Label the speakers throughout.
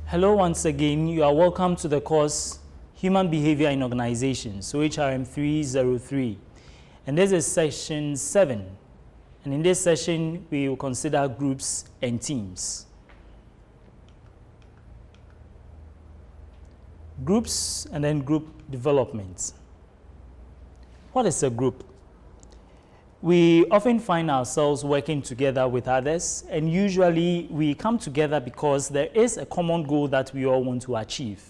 Speaker 1: Hello once again. You are welcome to the course Human Behavior in Organizations, so HRM 303. And this is session 7. And in this session, we will consider groups and teams. Groups and then group development. What is a group? We often find ourselves working together with others, and usually we come together because there is a common goal that we all want to achieve.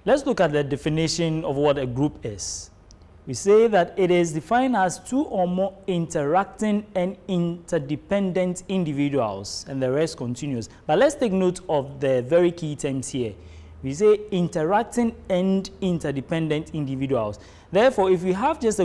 Speaker 1: Let's look at the definition of what a group is. We say that it is defined as two or more interacting and interdependent individuals, and the rest continues. But let's take note of the very key terms here. We say interacting and interdependent individuals. Therefore, if we have just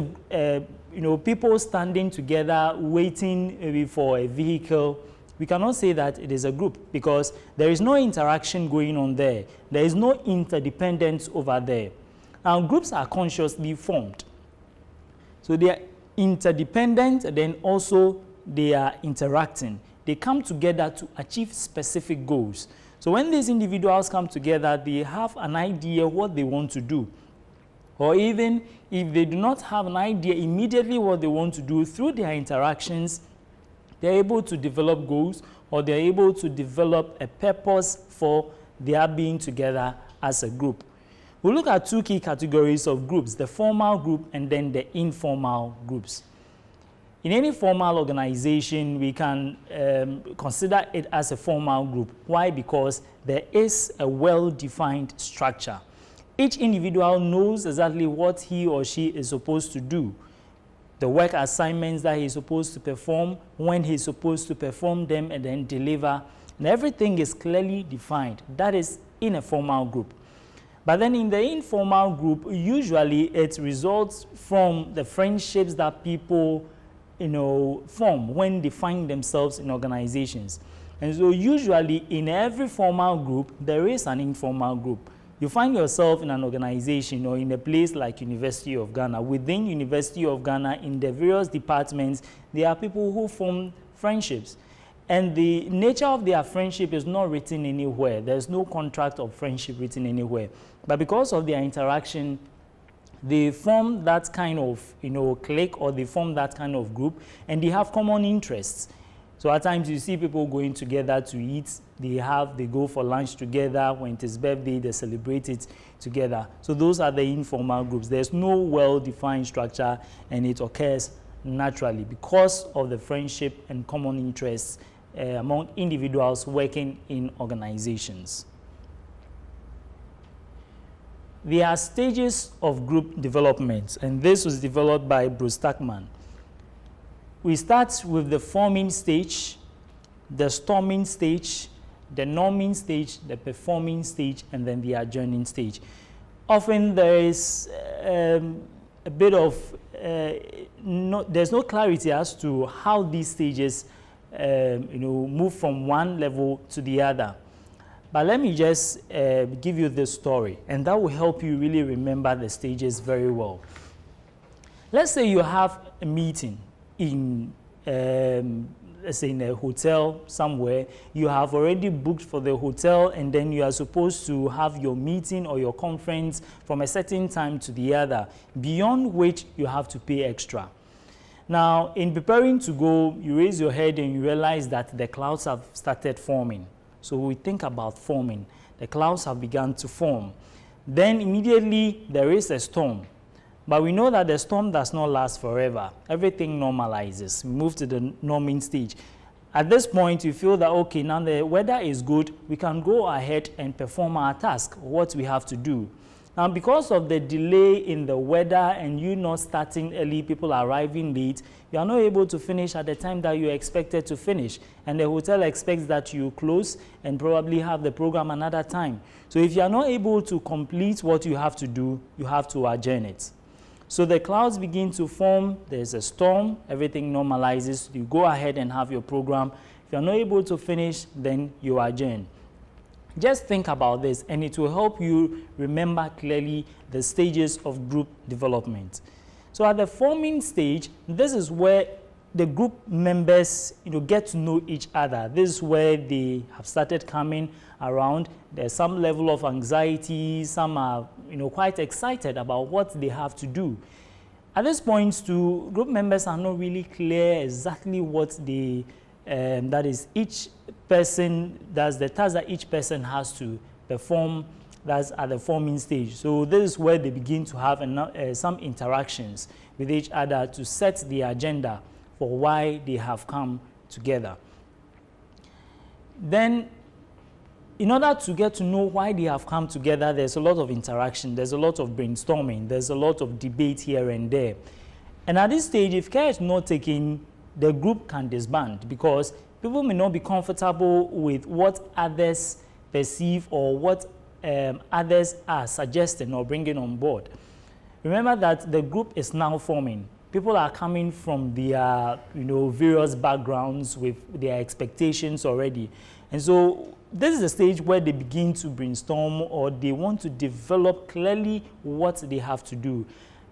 Speaker 1: people standing together waiting maybe for a vehicle, we cannot say that it is a group because there is no interaction going on there. There is no interdependence over there. Now, groups are consciously formed. So they are interdependent, and then also they are interacting. They come together to achieve specific goals. So when these individuals come together, they have an idea what they want to do. Or even if they do not have an idea immediately what they want to do, through their interactions, they're able to develop goals, or they're able to develop a purpose for their being together as a group. We'll look at two key categories of groups, the formal group and then the informal groups. In any formal organization, we can consider it as a formal group. Why? Because there is a well-defined structure. Each individual knows exactly what he or she is supposed to do, the work assignments that he is supposed to perform, when he is supposed to perform them, and then deliver. And everything is clearly defined. That is in a formal group. But then in the informal group, usually it results from the friendships that people form when they find themselves in organizations. And so usually in every formal group, there is an informal group. You find yourself in an organization or in a place like University of Ghana. Within University of Ghana, in the various departments, there are people who form friendships. And the nature of their friendship is not written anywhere. There's no contract of friendship written anywhere. But because of their interaction, they form that kind of clique, or they form that kind of group, and they have common interests. So at times you see people going together to eat, they go for lunch together. When it is birthday, they celebrate it together. So those are the informal groups. There's no well-defined structure, and it occurs naturally because of the friendship and common interests among individuals working in organizations. There are stages of group development, and this was developed by Bruce Tuckman. We start with the forming stage, the storming stage, the norming stage, the performing stage, and then the adjourning stage. Often there is a bit of, there's no clarity as to how these stages move from one level to the other. But let me just give you this story, and that will help you really remember the stages very well. Let's say you have a meeting in, let's say in a hotel somewhere. You have already booked for the hotel, and then you are supposed to have your meeting or your conference from a certain time to the other, beyond which you have to pay extra. Now, in preparing to go, you raise your head and you realize that the clouds have started forming. So we think about forming. The clouds have begun to form. Then immediately there is a storm. But we know that the storm does not last forever. Everything normalizes. We move to the norming stage. At this point, you feel that, okay, now the weather is good. We can go ahead and perform our task, what we have to do. Now, because of the delay in the weather and you not starting early, people arriving late, you are not able to finish at the time that you expected to finish. And the hotel expects that you close and probably have the program another time. So if you are not able to complete what you have to do, you have to adjourn it. So the clouds begin to form, there's a storm, everything normalizes, you go ahead and have your program. If you're not able to finish, then you adjourn. Just think about this, and it will help you remember clearly the stages of group development. So at the forming stage, this is where the group members, get to know each other. This is where they have started coming around. There's some level of anxiety. Some are, quite excited about what they have to do. At this point, too, group members are not really clear exactly what that is each person, that's the task that each person has to perform. That's at the forming stage. So this is where they begin to have some interactions with each other to set the agenda for why they have come together. Then, in order to get to know why they have come together, there's a lot of interaction, there's a lot of brainstorming, there's a lot of debate here and there. And at this stage, if care is not taken, the group can disband because people may not be comfortable with what others perceive or what others are suggesting or bringing on board. Remember that the group is now forming. People are coming from their various backgrounds with their expectations already. And so this is a stage where they begin to brainstorm or they want to develop clearly what they have to do.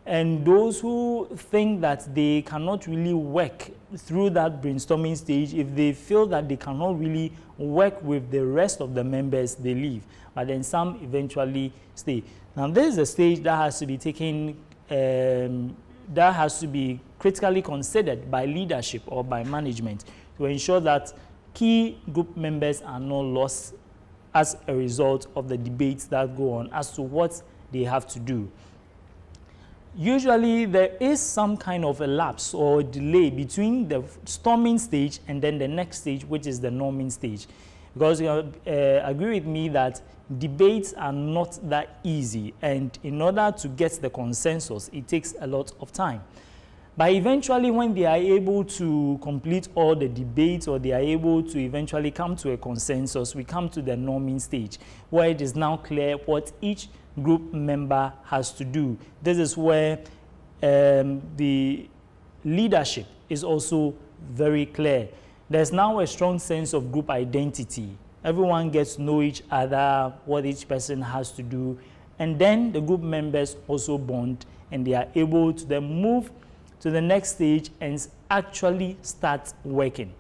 Speaker 1: And those who think that they cannot really work through that brainstorming stage, if they feel that they cannot really work with the rest of the members, they leave. But then some eventually stay. Now, this is a stage that has to be taken, that has to be critically considered by leadership or by management to ensure that key group members are not lost as a result of the debates that go on as to what they have to do. Usually, there is some kind of a lapse or delay between the storming stage and then the next stage, which is the norming stage. Because you agree with me that debates are not that easy, and in order to get the consensus, it takes a lot of time. But eventually, when they are able to complete all the debates or they are able to eventually come to a consensus, we come to the norming stage, where it is now clear what each group member has to do. This is where the leadership is also very clear. There's now a strong sense of group identity. Everyone gets to know each other, what each person has to do, and then the group members also bond and they are able to then move to the next stage and actually start working.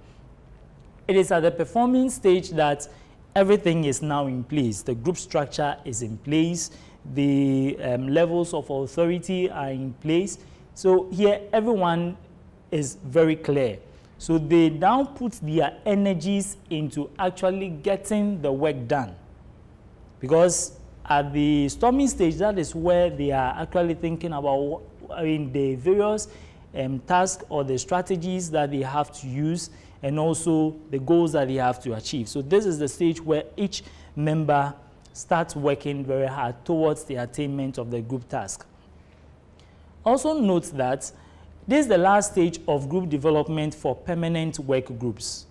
Speaker 1: It is at the performing stage that everything is now in place. The group structure is in place. The levels of authority are in place. So here, everyone is very clear. So they now put their energies into actually getting the work done. Because at the storming stage, that is where they are actually thinking about the various tasks or the strategies that they have to use, and also the goals that they have to achieve. So this is the stage where each member starts working very hard towards the attainment of the group task. Also note that this is the last stage of group development for permanent work groups.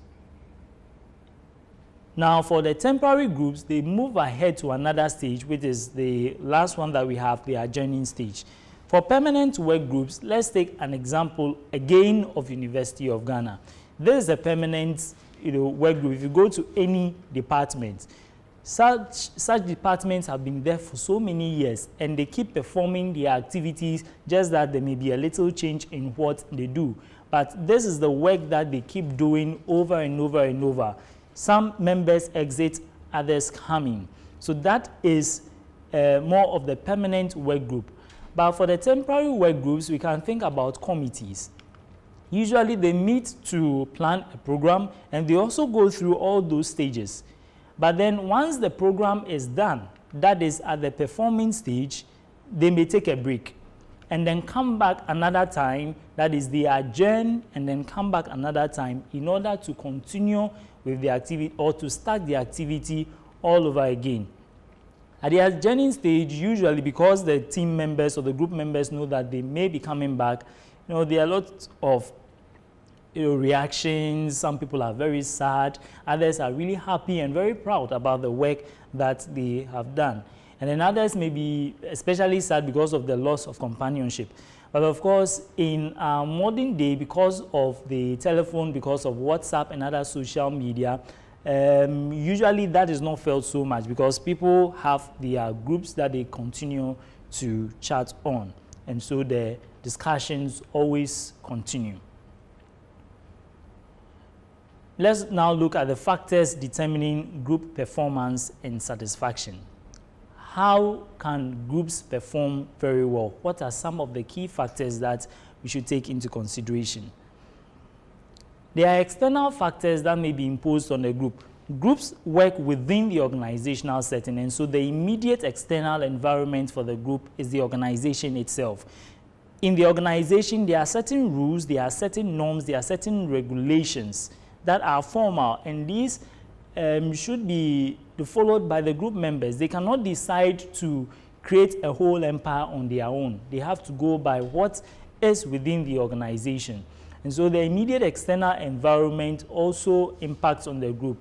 Speaker 1: Now, for the temporary groups, they move ahead to another stage, which is the last one that we have, the adjourning stage. For permanent work groups, let's take an example again of University of Ghana. This is a permanent work group. If you go to any department, such departments have been there for so many years and they keep performing their activities, just that there may be a little change in what they do. But this is the work that they keep doing over and over and over. Some members exit, others come in. So that is more of the permanent work group. But for the temporary work groups, we can think about committees. Usually they meet to plan a program and they also go through all those stages. But then once the program is done, that is at the performing stage, they may take a break and then come back another time, that is they adjourn and then come back another time in order to continue with the activity or to start the activity all over again. At the adjourning stage, usually because the team members or the group members know that they may be coming back, there are a lot of reactions. Some people are very sad, others are really happy and very proud about the work that they have done. And then others may be especially sad because of the loss of companionship. But of course, in our modern day, because of the telephone, because of WhatsApp and other social media, usually that is not felt so much because people have their groups that they continue to chat on. And so the discussions always continue. Let's now look at the factors determining group performance and satisfaction. How can groups perform very well? What are some of the key factors that we should take into consideration? There are external factors that may be imposed on a group. Groups work within the organizational setting, and so the immediate external environment for the group is the organization itself. In the organization, there are certain rules, there are certain norms, there are certain regulations that are formal, and these should be followed by the group members. They cannot decide to create a whole empire on their own. They have to go by what is within the organization. And so the immediate external environment also impacts on the group.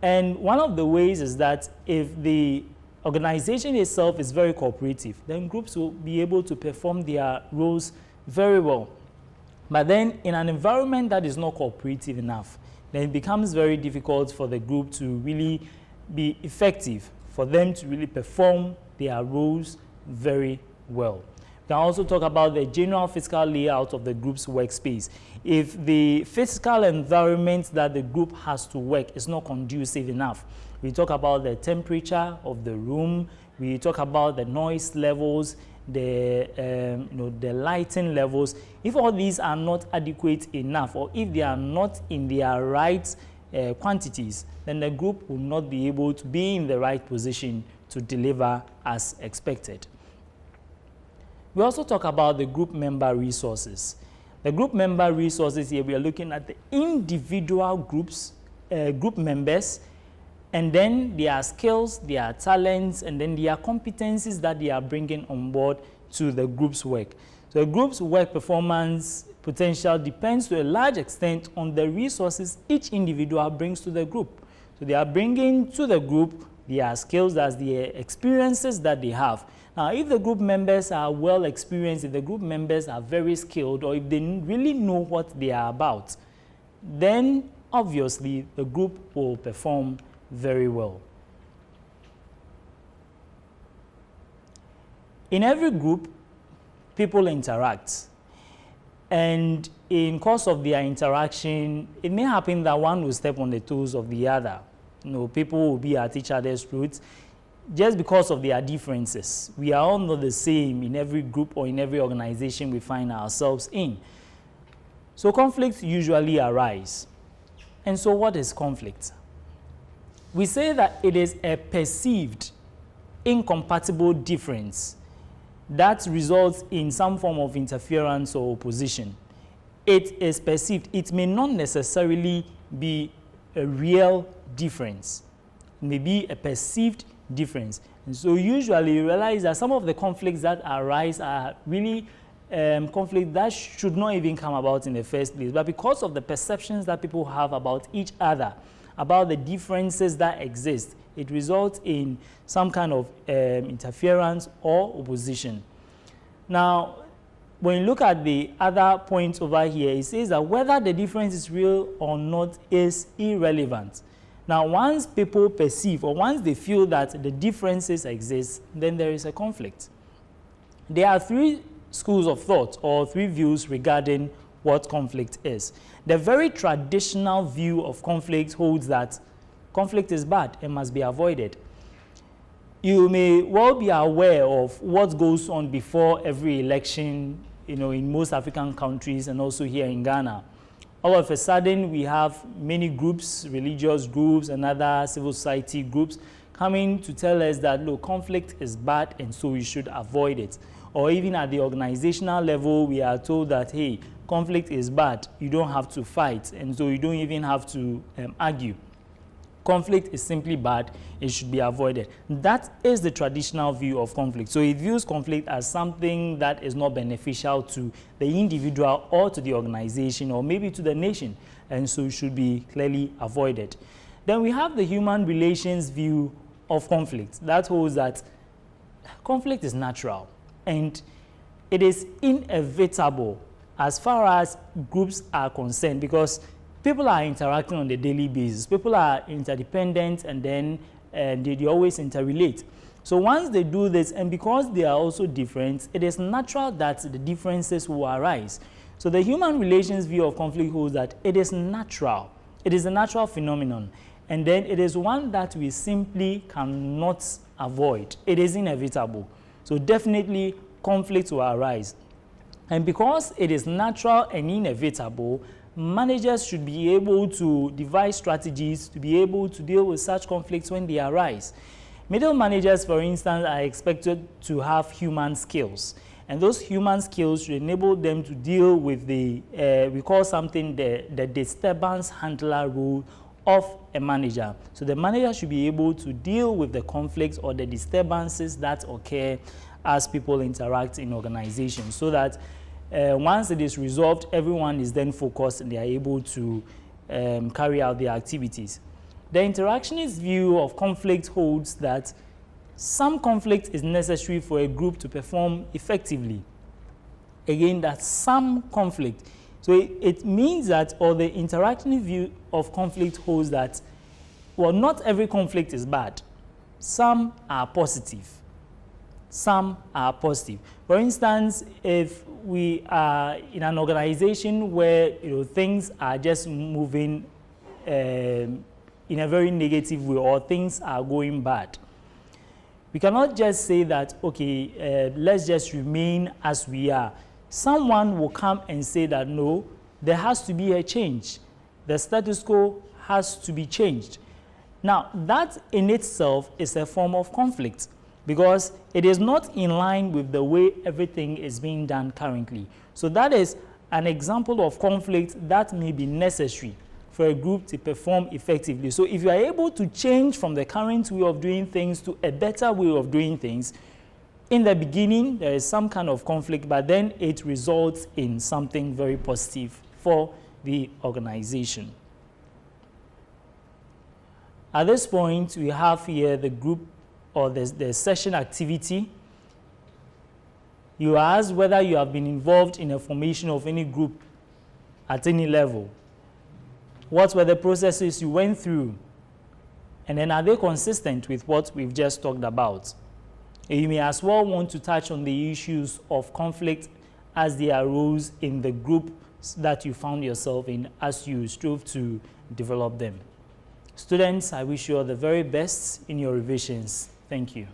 Speaker 1: And one of the ways is that if the organization itself is very cooperative, then groups will be able to perform their roles very well. But then in an environment that is not cooperative enough, then it becomes very difficult for the group to really be effective, for them to really perform their roles very well. We can also talk about the general physical layout of the group's workspace. If the physical environment that the group has to work is not conducive enough, we talk about the temperature of the room, we talk about the noise levels, the lighting levels. If all these are not adequate enough, or if they are not in their right quantities, then the group will not be able to be in the right position to deliver as expected. We also talk about the group member resources. The group member resources here, we are looking at the individual group members, and then their skills, their talents, and then their competencies that they are bringing on board to the group's work. So the group's work performance potential depends to a large extent on the resources each individual brings to the group. So they are bringing to the group their skills, as their experiences that they have. Now, if the group members are well experienced, if the group members are very skilled, or if they really know what they are about, then obviously the group will perform very well. In every group, people interact, and in course of their interaction, it may happen that one will step on the toes of the other. People will be at each other's throats just because of their differences. We are all not the same in every group or in every organization we find ourselves in. So conflicts usually arise. And so what is conflict? We say that it is a perceived incompatible difference that results in some form of interference or opposition. It is perceived. It may not necessarily be a real difference. It may be a perceived difference. And so usually you realize that some of the conflicts that arise are really conflicts that should not even come about in the first place. But because of the perceptions that people have about each other, about the differences that exist, it results in some kind of interference or opposition. Now, when you look at the other point over here, it says that whether the difference is real or not is irrelevant. Now, once people perceive, or once they feel that the differences exist, then there is a conflict. There are three schools of thought, or three views regarding what conflict is. The very traditional view of conflict holds that conflict is bad and must be avoided. You may well be aware of what goes on before every election, in most African countries and also here in Ghana. All of a sudden, we have many groups, religious groups and other civil society groups coming to tell us that, look, conflict is bad and so we should avoid it. Or even at the organizational level, we are told that, hey, conflict is bad, you don't have to fight, and so you don't even have to argue. Conflict is simply bad, it should be avoided. That is the traditional view of conflict. So it views conflict as something that is not beneficial to the individual or to the organization or maybe to the nation, and so it should be clearly avoided. Then we have the human relations view of conflict. That holds that conflict is natural and it is inevitable as far as groups are concerned, because people are interacting on a daily basis. People are interdependent, and then they always interrelate. So once they do this, and because they are also different, it is natural that the differences will arise. So the human relations view of conflict holds that it is natural It is a natural phenomenon, and then it is one that we simply cannot avoid. It is inevitable. So definitely conflict will arise. And because it is natural and inevitable, managers should be able to devise strategies to be able to deal with such conflicts when they arise. Middle managers, for instance, are expected to have human skills. And those human skills should enable them to deal with the, we call something the disturbance handler role of a manager. So the manager should be able to deal with the conflicts or the disturbances that occur as people interact in organizations, so that once it is resolved, everyone is then focused and they are able to carry out their activities. The interactionist view of conflict holds that some conflict is necessary for a group to perform effectively. Again, that's some conflict. So it means that, or the interactionist view of conflict holds that, well, not every conflict is bad. Some are positive. Some are positive. For instance, if we are in an organization where things are just moving in a very negative way, or things are going bad, we cannot just say that, okay, let's just remain as we are. Someone will come and say that, no, there has to be a change. The status quo has to be changed. Now, that in itself is a form of conflict, because it is not in line with the way everything is being done currently. So that is an example of conflict that may be necessary for a group to perform effectively. So if you are able to change from the current way of doing things to a better way of doing things, in the beginning there is some kind of conflict, but then it results in something very positive for the organization. At this point, we have here the group or the session activity. You are asked whether you have been involved in a formation of any group at any level. What were the processes you went through? And then are they consistent with what we've just talked about? And you may as well want to touch on the issues of conflict as they arose in the group that you found yourself in as you strove to develop them. Students, I wish you all the very best in your revisions. Thank you.